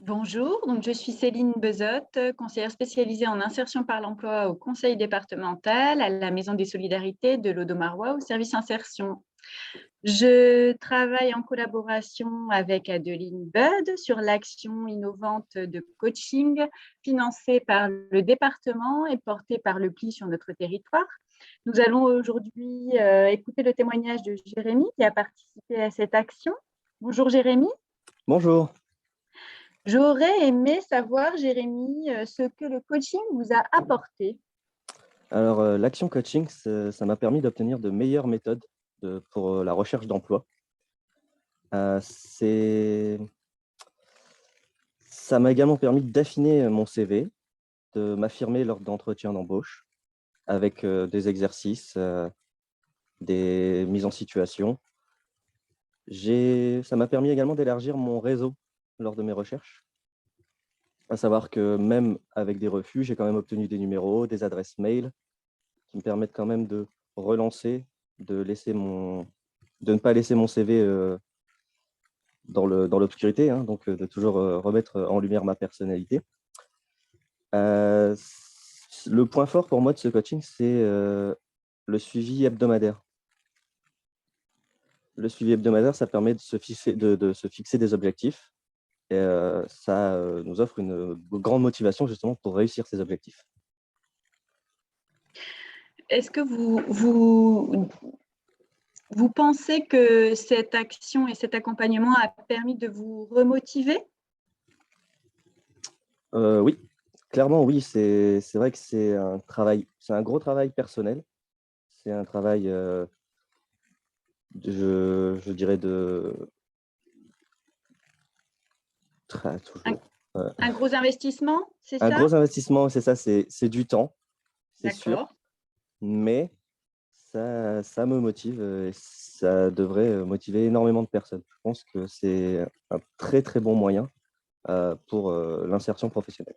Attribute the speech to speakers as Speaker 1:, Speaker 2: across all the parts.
Speaker 1: Bonjour, donc je suis Céline Bezotte, conseillère spécialisée en insertion par l'emploi au conseil départemental, à la Maison des Solidarités de l'Audomarois au service insertion. Je travaille en collaboration avec Adeline Budd sur l'action innovante de coaching financée par le département et portée par le PLI sur notre territoire. Nous allons aujourd'hui écouter le témoignage de Jérémy qui a participé à cette action. Bonjour Jérémy.
Speaker 2: Bonjour.
Speaker 1: J'aurais aimé savoir, Jérémy, ce que le coaching vous a apporté.
Speaker 2: Alors, l'action coaching, ça m'a permis d'obtenir de meilleures méthodes pour la recherche d'emploi. Euh, c'est- Ça m'a également permis d'affiner mon CV, de m'affirmer lors d'entretiens d'embauche avec des exercices, des mises en situation. Ça m'a permis également d'élargir mon réseau lors de mes recherches, à savoir que même avec des refus, j'ai quand même obtenu des numéros, des adresses mail qui me permettent quand même de relancer, de ne pas laisser mon CV dans l'obscurité, hein, donc de toujours remettre en lumière ma personnalité. Le point fort pour moi de ce coaching, c'est le suivi hebdomadaire. Le suivi hebdomadaire, ça permet de se fixer des objectifs et ça nous offre une grande motivation justement pour réussir ces objectifs.
Speaker 1: Est-ce que vous pensez que cette action et cet accompagnement a permis de vous remotiver?
Speaker 2: Oui, clairement oui, c'est vrai que c'est un gros travail personnel. C'est un travail, je dirais
Speaker 1: Un,
Speaker 2: toujours. euh,
Speaker 1: un gros investissement, c'est
Speaker 2: Un
Speaker 1: ça?
Speaker 2: gros investissement, c'est ça, c'est du temps, c'est sûr,
Speaker 1: D'accord.
Speaker 2: mais ça me motive et ça devrait motiver énormément de personnes. Je pense que c'est un très, très bon moyen pour l'insertion professionnelle.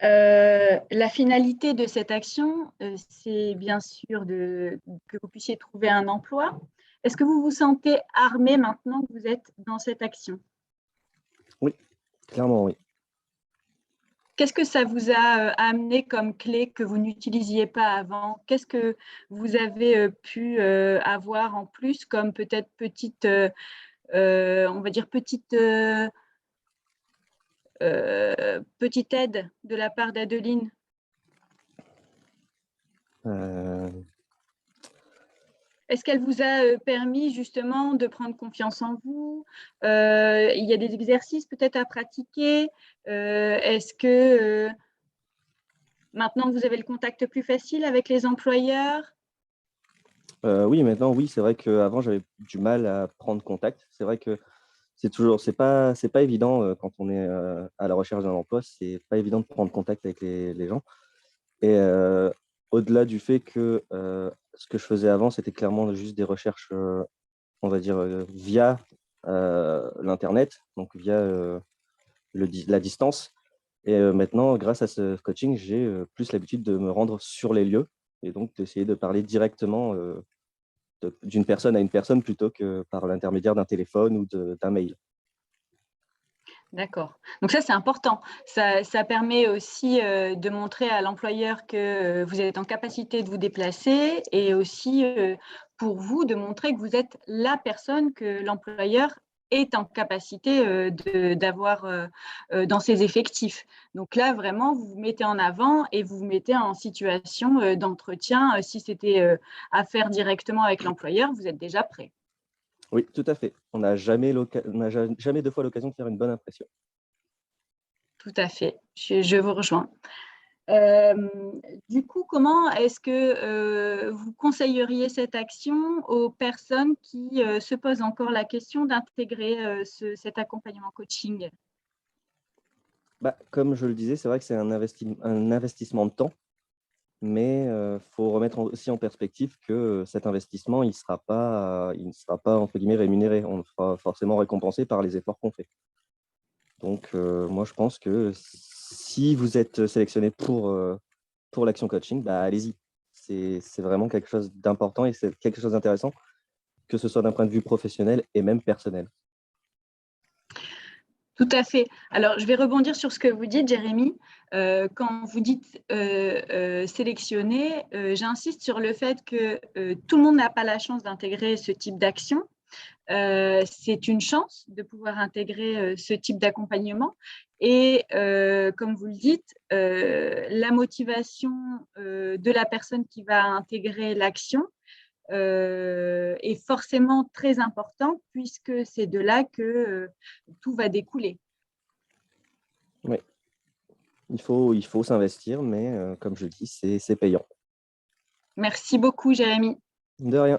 Speaker 1: La finalité de cette action, c'est bien sûr que vous puissiez trouver un emploi. Est-ce que vous vous sentez armé maintenant que vous êtes dans cette action?
Speaker 2: Oui, clairement, oui.
Speaker 1: Qu'est-ce que ça vous a amené comme clé que vous n'utilisiez pas avant? Qu'est-ce que vous avez pu avoir en plus comme peut-être petite, on va dire petite aide de la part d'Adeline?
Speaker 2: Euh,
Speaker 1: Est-ce qu'elle vous a permis justement de prendre confiance en vous? Il y a des exercices peut-être à pratiquer? Est-ce que maintenant que vous avez le contact plus facile avec les employeurs?
Speaker 2: oui, maintenant, oui, c'est vrai qu'avant, j'avais du mal à prendre contact. C'est vrai que c'est pas évident quand on est à la recherche d'un emploi, c'est pas évident de prendre contact avec les gens. Et au-delà du fait que ce que je faisais avant, c'était clairement juste des recherches, on va dire, via l'internet, donc via la distance. Et maintenant, grâce à ce coaching, j'ai plus l'habitude de me rendre sur les lieux et donc d'essayer de parler directement d'une personne à une personne plutôt que par l'intermédiaire d'un téléphone ou d'un mail.
Speaker 1: D'accord. Donc ça, c'est important. Ça permet aussi de montrer à l'employeur que vous êtes en capacité de vous déplacer et aussi pour vous de montrer que vous êtes la personne que l'employeur est en capacité d'avoir dans ses effectifs. Donc là, vraiment, vous vous mettez en avant et vous vous mettez en situation d'entretien. Si c'était à faire directement avec l'employeur, vous êtes déjà prêt.
Speaker 2: Oui, tout à fait. On n'a jamais deux fois l'occasion de faire une bonne impression.
Speaker 1: Tout à fait. Je vous rejoins. Euh, du coup, comment est-ce que vous conseilleriez cette action aux personnes qui se posent encore la question d'intégrer cet accompagnement coaching?
Speaker 2: Bah, comme je le disais, c'est vrai que c'est un investissement de temps, mais faut remettre aussi en perspective que cet investissement, il ne sera pas entre guillemets rémunéré. On sera forcément récompensé par les efforts qu'on fait. Donc, moi, je pense que si vous êtes sélectionné pour l'action coaching, bah, allez-y. C'est vraiment quelque chose d'important et c'est quelque chose d'intéressant, que ce soit d'un point de vue professionnel et même personnel.
Speaker 1: Tout à fait. Alors, je vais rebondir sur ce que vous dites, Jérémy. Quand vous dites sélectionner, j'insiste sur le fait que tout le monde n'a pas la chance d'intégrer ce type d'action. C'est une chance de pouvoir intégrer ce type d'accompagnement. Et comme vous le dites, la motivation de la personne qui va intégrer l'action est forcément très importante puisque c'est de là que tout va découler.
Speaker 2: Oui, il faut s'investir, mais comme je dis, c'est payant.
Speaker 1: Merci beaucoup, Jérémy.
Speaker 2: De rien.